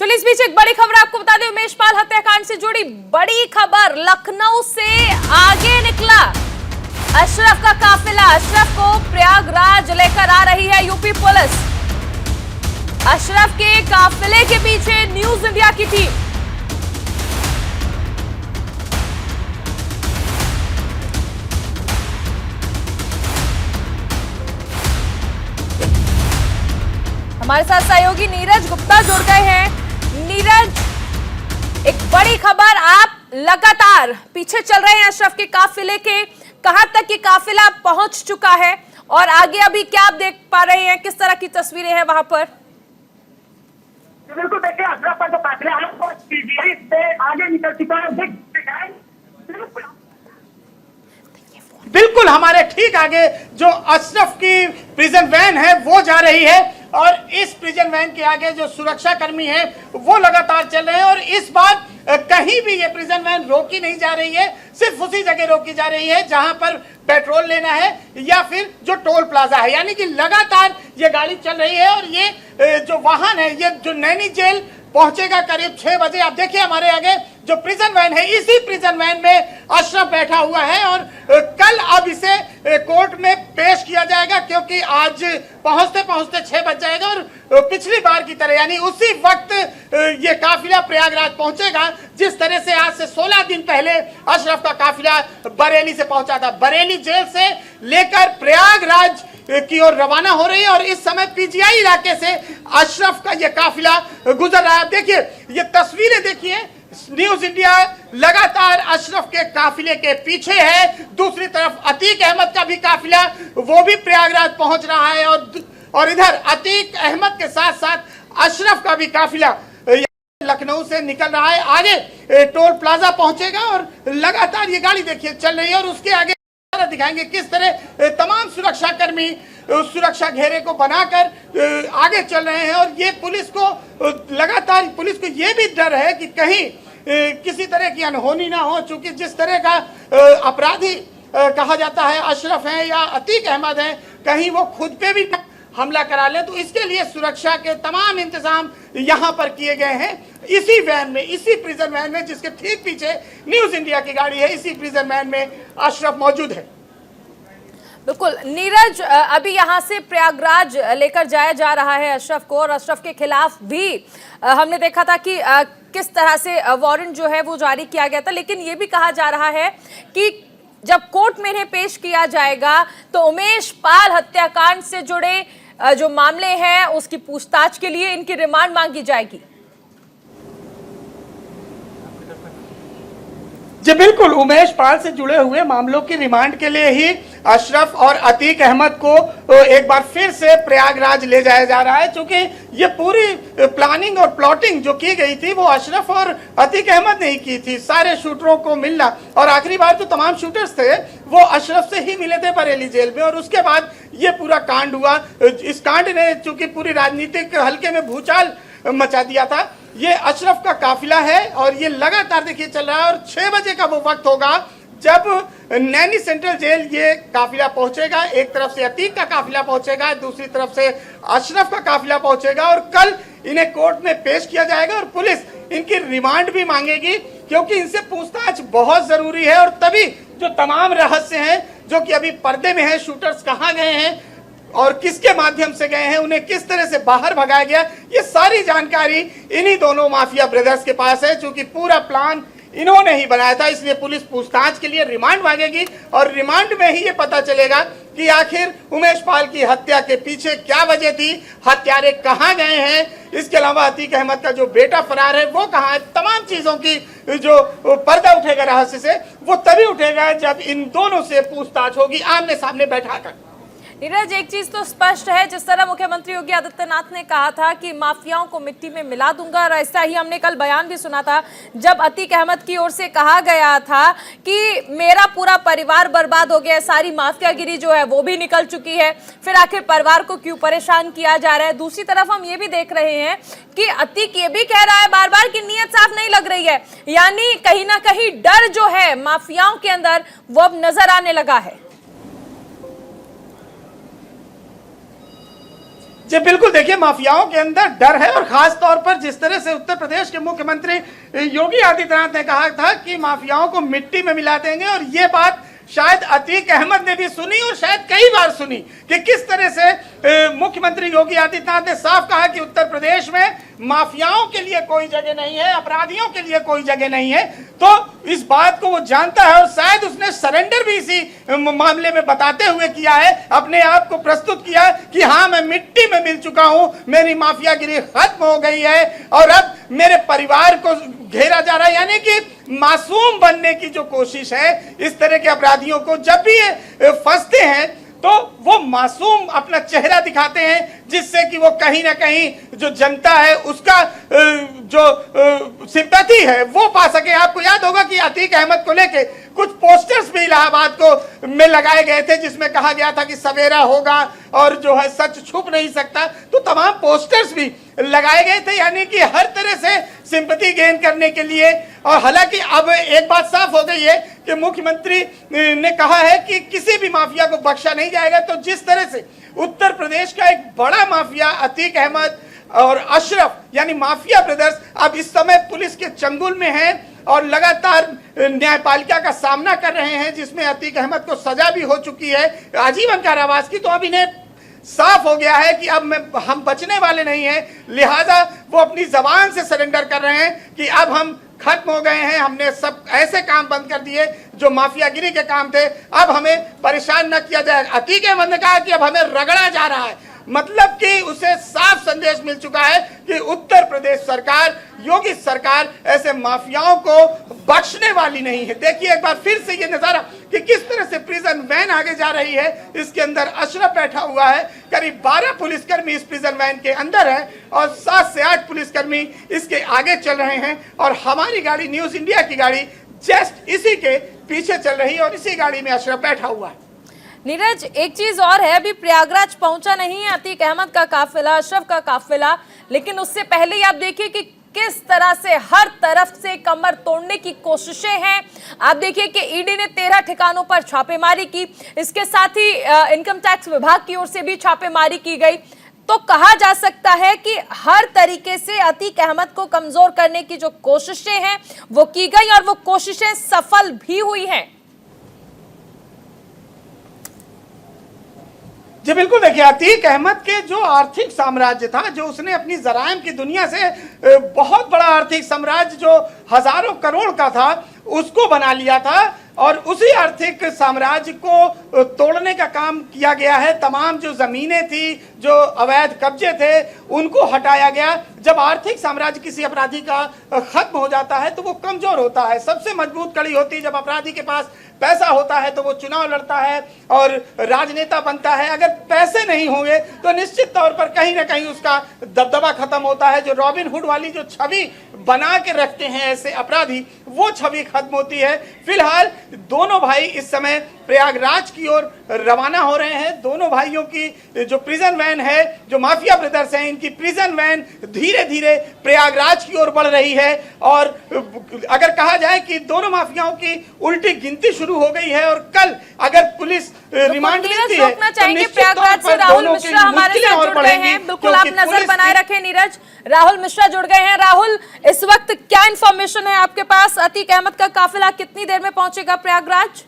चलिए इस बीच एक बड़ी खबर आपको बता दें, उमेश पाल हत्याकांड से जुड़ी बड़ी खबर। लखनऊ से आगे निकला अशरफ का काफिला। अशरफ को प्रयागराज लेकर आ रही है यूपी पुलिस। अशरफ के काफिले के पीछे न्यूज इंडिया की टीम। हमारे साथ सहयोगी नीरज गुप्ता जुड़ गए हैं। नीरज, एक बड़ी खबर, आप लगातार पीछे चल रहे हैं अशरफ के काफिले के। कहां तक ये काफिला पहुंच चुका है और आगे अभी क्या आप देख पा रहे हैं, किस तरह की तस्वीरें हैं वहां पर? बिल्कुल, देखिए अशरफ का जो काफिला है वो से आगे निकल चुका है। बिल्कुल हमारे ठीक आगे जो अशरफ की प्रिजन वैन है वो जा रही है और इस प्रिजन वैन के आगे जो सुरक्षा कर्मी है वो लगातार चल रहे हैं। और इस बार कहीं भी ये प्रिजन वैन रोकी नहीं जा रही है, सिर्फ उसी जगह रोकी जा रही है जहां पर पेट्रोल लेना है या फिर जो टोल प्लाजा है, यानी कि लगातार ये गाड़ी चल रही है। और ये जो वाहन है ये जो नैनी जेल पहुंचेगा करीब 6 बजे। आप देखिए हमारे आगे जो प्रिजन वैन है, इसी प्रिजन वैन में अशरफ बैठा हुआ है और कल अब इसे कोर्ट में पेश किया जाएगा, क्योंकि आज पहुंचते पहुंचते 6 बज जाएगा। और पिछली बार की तरह यानी उसी वक्त ये काफिला प्रयागराज पहुंचेगा जिस तरह से आज से 16 दिन पहले अशरफ का काफिला बरेली से पहुंचा था। बरेली जेल से लेकर प्रयागराज की ओर रवाना हो रही है और इस समय पीजीआई इलाके से अशरफ का यह काफिला गुजर रहा है। देखिए ये तस्वीरें देखिए, न्यूज इंडिया लगातार अशरफ के काफिले के पीछे है। दूसरी तरफ अतीक अहमद का भी काफिला वो भी प्रयागराज पहुंच रहा है और इधर अतीक अहमद के साथ साथ अशरफ का भी काफिला लखनऊ से निकल रहा है। आगे टोल प्लाजा पहुंचेगा और लगातार ये गाड़ी देखिए चल रही है और उसके आगे दिखाएंगे किस तरह तमाम सुरक्षा कर्मी उस सुरक्षा घेरे को बनाकर आगे चल रहे हैं। और ये पुलिस को लगातार पुलिस को ये भी डर है कि कहीं किसी तरह की अनहोनी ना हो, चूंकि जिस तरह का अपराधी कहा जाता है अशरफ है या अतीक अहमद है, कहीं वो खुद पे भी हमला करा ले। तो इसके लिए सुरक्षा के तमाम इंतजाम यहाँ पर किए गए हैं। इसी वैन में, इसी प्रिजन वैन में जिसके ठीक पीछे न्यूज इंडिया की गाड़ी है, इसी प्रिजन वैन में अशरफ मौजूद है। बिल्कुल नीरज, अभी यहाँ से प्रयागराज लेकर जाया जा रहा है अशरफ को और अशरफ के खिलाफ भी हमने देखा था कि किस तरह से वारंट जो है वो जारी किया गया था। लेकिन ये भी कहा जा रहा है कि जब कोर्ट में इन्हें पेश किया जाएगा तो उमेश पाल हत्याकांड से जुड़े जो मामले हैं उसकी पूछताछ के लिए इनकी रिमांड मांगी जाएगी। जी बिल्कुल, उमेश पाल से जुड़े हुए मामलों की रिमांड के लिए ही अशरफ और अतीक अहमद को एक बार फिर से प्रयागराज ले जाया जा रहा है, क्योंकि ये पूरी प्लानिंग और प्लॉटिंग जो की गई थी वो अशरफ और अतीक अहमद ने ही की थी। सारे शूटरों को मिलना, और आखिरी बार जो तमाम शूटर्स थे वो अशरफ से ही मिले थे बरेली जेल में, और उसके बाद ये पूरा कांड हुआ। इस कांड ने चूंकि पूरी राजनीतिक हल्के में भूचाल मचा दिया था। ये अशरफ का काफिला है और ये लगातार देखिए चल रहा है और 6 बजे का वो वक्त होगा जब नैनी सेंट्रल जेल ये काफिला पहुंचेगा। एक तरफ से अतीक का काफिला पहुंचेगा, दूसरी तरफ से अशरफ का काफिला पहुंचेगा और कल इन्हें कोर्ट में पेश किया जाएगा और पुलिस इनकी रिमांड भी मांगेगी, क्योंकि इनसे पूछताछ बहुत जरूरी है। और तभी जो तमाम रहस्य हैं जो कि अभी पर्दे में है, शूटर्स कहाँ गए हैं और किसके माध्यम से गए हैं, उन्हें किस तरह से बाहर भगाया गया, ये सारी जानकारी इन्हीं दोनों माफिया ब्रदर्स के पास है। क्योंकि पूरा प्लान इन्होंने ही बनाया था, इसलिए पुलिस पूछताछ के लिए रिमांड मांगेगी और रिमांड में ही ये पता चलेगा कि आखिर उमेश पाल की हत्या के पीछे क्या वजह थी, हत्यारे कहाँ गए हैं, इसके अलावा अतीक अहमद का जो बेटा फरार है वो कहाँ है। तमाम चीजों की जो पर्दा उठेगा रहस्य से, वो तभी उठेगा जब इन दोनों से पूछताछ होगी आमने सामने बैठाकर। नीरज, एक चीज तो स्पष्ट है, जिस तरह मुख्यमंत्री योगी आदित्यनाथ ने कहा था कि माफियाओं को मिट्टी में मिला दूंगा, और ऐसा ही हमने कल बयान भी सुना था जब अतीक अहमद की ओर से कहा गया था कि मेरा पूरा परिवार बर्बाद हो गया है, सारी माफियागिरी जो है वो भी निकल चुकी है, फिर आखिर परिवार को क्यों परेशान किया जा रहा है। दूसरी तरफ हम ये भी देख रहे हैं कि अतीक ये भी कह रहा है बार बार कि नीयत साफ नहीं लग रही है, यानी कहीं ना कहीं डर जो है माफियाओं के अंदर वो अब नजर आने लगा है। जी बिल्कुल, देखिए माफियाओं के अंदर डर है और खास तौर पर जिस तरह से उत्तर प्रदेश के मुख्यमंत्री योगी आदित्यनाथ ने कहा था कि माफियाओं को मिट्टी में मिला देंगे, और ये बात शायद अतीक अहमद ने भी सुनी और शायद कई बार सुनी कि किस तरह से मुख्यमंत्री योगी आदित्यनाथ ने साफ कहा कि उत्तर प्रदेश में माफियाओं के लिए कोई जगह नहीं है, अपराधियों के लिए कोई जगह नहीं है। तो इस बात को वो जानता है और शायद उसने सरेंडर भी इसी मामले में बताते हुए किया है, अपने आप को प्रस्तुत किया कि हाँ मैं मिट्टी में मिल चुका हूं, मेरी माफियागिरी खत्म हो गई है और अब मेरे परिवार को घेरा जा रहा है। यानी कि मासूम बनने की जो कोशिश है, इस तरह के अपराधियों को जब भी ये फंसते हैं तो वो मासूम अपना चेहरा दिखाते हैं, जिससे कि वो कहीं ना कहीं जो जनता है उसका जो सिंपैथी है वो पा सके। आपको याद होगा कि अतीक अहमद को लेके कुछ पोस्टर्स भी इलाहाबाद को में लगाए गए थे, जिसमें कहा गया था कि सवेरा होगा और जो है सच छुप नहीं सकता। तो तमाम पोस्टर्स भी लगाए गए थे, यानी कि हर तरह से सिंपैथी गेन करने के लिए। और हालांकि अब एक बात साफ हो गई है कि मुख्यमंत्री ने कहा है कि किसी भी माफिया को बख्शा नहीं जाएगा। तो जिस तरह से उत्तर प्रदेश का एक बड़ा माफिया अतीक अहमद और अशरफ यानी माफिया ब्रदर्स अब इस समय पुलिस के चंगुल में हैं और लगातार न्यायपालिका का सामना कर रहे हैं, जिसमें अतीक अहमद को सजा भी हो चुकी है आजीवन कारावास की। तो अब इन्हें साफ हो गया है कि अब हम बचने वाले नहीं हैं, लिहाजा वो अपनी जबान से सरेंडर कर रहे हैं कि अब हम खत्म हो गए हैं, हमने सब ऐसे काम बंद कर दिए जो माफियागिरी के काम थे, अब हमें परेशान न किया जाए। अतीक अहमद ने कहा कि अब हमें रगड़ा जा रहा है, मतलब कि उसे साफ संदेश मिल चुका है कि उत्तर प्रदेश सरकार, योगी सरकार ऐसे माफियाओं को बख्शने वाली नहीं है। देखिए एक बार फिर से ये नजारा कि किस तरह से प्रिजन वैन आगे जा रही है। इसके अंदर अशरफ बैठा हुआ है, करीब 12 पुलिसकर्मी इस प्रिजन वैन के अंदर है और 7 से 8 पुलिसकर्मी इसके आगे चल रहे हैं और हमारी गाड़ी न्यूज इंडिया की गाड़ी जस्ट इसी के पीछे चल रही है और इसी गाड़ी में अशरफ बैठा हुआ है। नीरज, एक चीज और है, अभी प्रयागराज पहुंचा नहीं है अतीक अहमद का काफिला, अशरफ का काफिला, लेकिन उससे पहले ही आप देखिए कि किस तरह से हर तरफ से कमर तोड़ने की कोशिशें हैं। आप देखिए कि ईडी ने 13 ठिकानों पर छापेमारी की, इसके साथ ही इनकम टैक्स विभाग की ओर से भी छापेमारी की गई। तो कहा जा सकता है कि हर तरीके से अतीक अहमद को कमजोर करने की जो कोशिशें हैं वो की गई और वो कोशिशें सफल भी हुई हैं। जी बिल्कुल, देखिए अतीक अहमद के जो आर्थिक साम्राज्य था, जो उसने अपनी जराइम की दुनिया से बहुत बड़ा आर्थिक साम्राज्य जो हजारों करोड़ का था उसको बना लिया था और उसी आर्थिक साम्राज्य को तोड़ने का काम किया गया है। तमाम जो जमीनें थी, जो अवैध कब्जे थे, उनको हटाया गया। जब आर्थिक साम्राज्य किसी अपराधी का खत्म हो जाता है तो वो कमजोर होता है। सबसे मजबूत कड़ी होती है जब अपराधी के पास पैसा होता है तो वो चुनाव लड़ता है और राजनेता बनता है। अगर पैसे नहीं होंगे तो निश्चित तौर पर कहीं ना कहीं उसका दबदबा खत्म होता है। जो रॉबिन हुड वाली जो छवि बना के रखते हैं ऐसे अपराधी, वो छवि खत्म होती है। फिलहाल दोनों भाई इस समय प्रयागराज की ओर रवाना हो रहे हैं। दोनों भाइयों की जो प्रिजन वैन है, जो माफिया ब्रदर्स हैं, इनकी प्रिजन वैन धीरे धीरे प्रयागराज की ओर बढ़ रही है। और अगर कहा जाए कि दोनों माफियाओं की उल्टी गिनती शुरू हो गई है और कल अगर पुलिस रिमांड लेती है तो प्रयागराज से राहुल मिश्रा हमारे साथ जुड़ गए हैं। बिल्कुल आप नजर बनाए रखें नीरज, राहुल मिश्रा जुड़ गए हैं। राहुल, इस वक्त क्या इंफॉर्मेशन है आपके पास? अतीक अहमद का काफिला कितनी देर में पहुंचेगा प्रयागराज?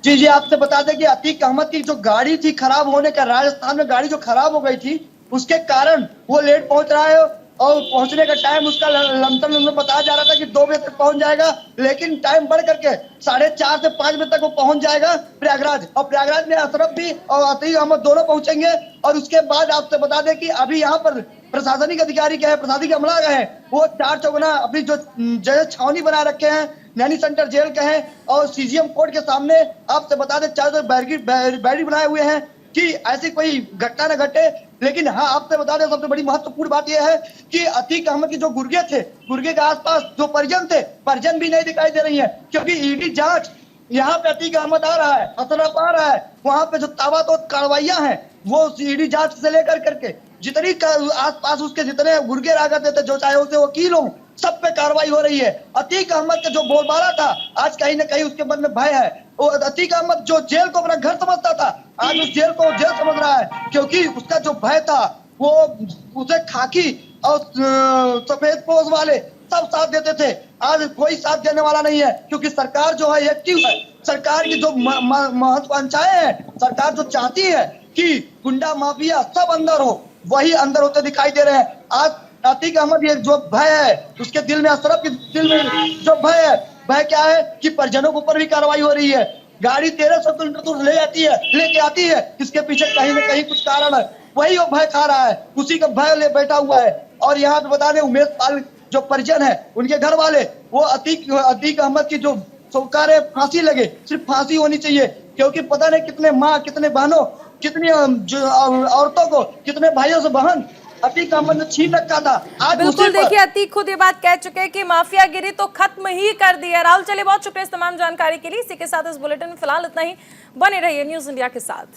जी आपसे बता दें कि अतीक अहमद की जो गाड़ी थी खराब होने का, राजस्थान में गाड़ी जो खराब हो गई थी उसके कारण वो लेट पहुंच रहा है और पहुंचने का टाइम उसका लमसम बताया जा रहा था कि 2 बजे तक पहुंच जाएगा, लेकिन टाइम बढ़ करके 4:30 से 5 बजे तक वो पहुंच जाएगा प्रयागराज। और प्रयागराज में अशरफ भी और अतीक अहमद दोनों पहुंचेंगे। और उसके बाद आपसे बता दें कि अभी यहाँ पर प्रशासनिक अधिकारी क्या है, प्रशासनिक अमला गए हैं, वो 4 चौगुना अपनी जो जगह छावनी बना रखे हैं, नैनी सेंटर जेल के हैं और सीजीएम कोर्ट के सामने आपसे बता दें 4 बैरियर बनाए हुए हैं कि ऐसी कोई घटना न घटे। लेकिन हाँ, आपसे बता दें सबसे बड़ी महत्वपूर्ण बात यह है कि अतीक अहमद के जो गुर्गे थे, गुर्गे के आसपास जो परिजन थे, परिजन भी नहीं दिखाई दे रही है, क्योंकि ईडी जांच यहाँ पे अतीक अहमद आ रहा है, अशरफ आ रहा है, वहां पे जो ताबड़तोड़ कार्रवाइयां हैं वो ईडी जांच से लेकर करके जितनी आसपास उसके जितने गुर्गे रहा करते थे, जो चाहे उसे वकील हो, सब पे कार्रवाई हो रही है। अतीक अहमद का जो बोलबाला था, आज कहीं ना कहीं उसके मन में भय है। वो अतीक अहमद जो जेल को अपना घर समझता था, आज उस जेल को जेल समझ रहा है, क्योंकि उसका जो भय था वो उसे खाकी और सफेद पोश वाले सब साथ देते थे। आज कोई साथ देने वाला नहीं है, क्योंकि सरकार जो है एक्टिव है। सरकार की जो महत्वाकांक्षाएं है, सरकार जो चाहती है कि गुंडा माफिया सब अंदर हो, वही अंदर होते दिखाई दे रहे हैं। आज अतीक अहमद ये जो भय है उसके दिल में, अशरफ के दिल में जो भय है, भय क्या है कि परिजनों के ऊपर भी कार्रवाई हो रही है। गाड़ी 1300 किलोमीटर दूर लेके आती है, इसके पीछे कहीं न कहीं कुछ कारण है, वही वो भय खा रहा है, उसी का भय ले बैठा हुआ है। और यहाँ पे बता दें, उमेश पाल जो परिजन है, उनके घर वाले, वो अतीक अहमद की जो सरकार है फांसी लगे, सिर्फ फांसी होनी चाहिए, क्योंकि पता नहीं कितने माँ, कितने बहनों, कितनी औरतों को, कितने भाइयों से बहन अतीक अहमद ने छीन रखा था। आज बिल्कुल, देखिए अतीक खुद ये बात कह चुके हैं कि माफियागिरी तो खत्म ही कर दी है। राहुल, चलिए बहुत शुक्रिया इस तमाम जानकारी के लिए। इसी के साथ इस बुलेटिन में फिलहाल इतना ही। बने रहिए न्यूज इंडिया के साथ।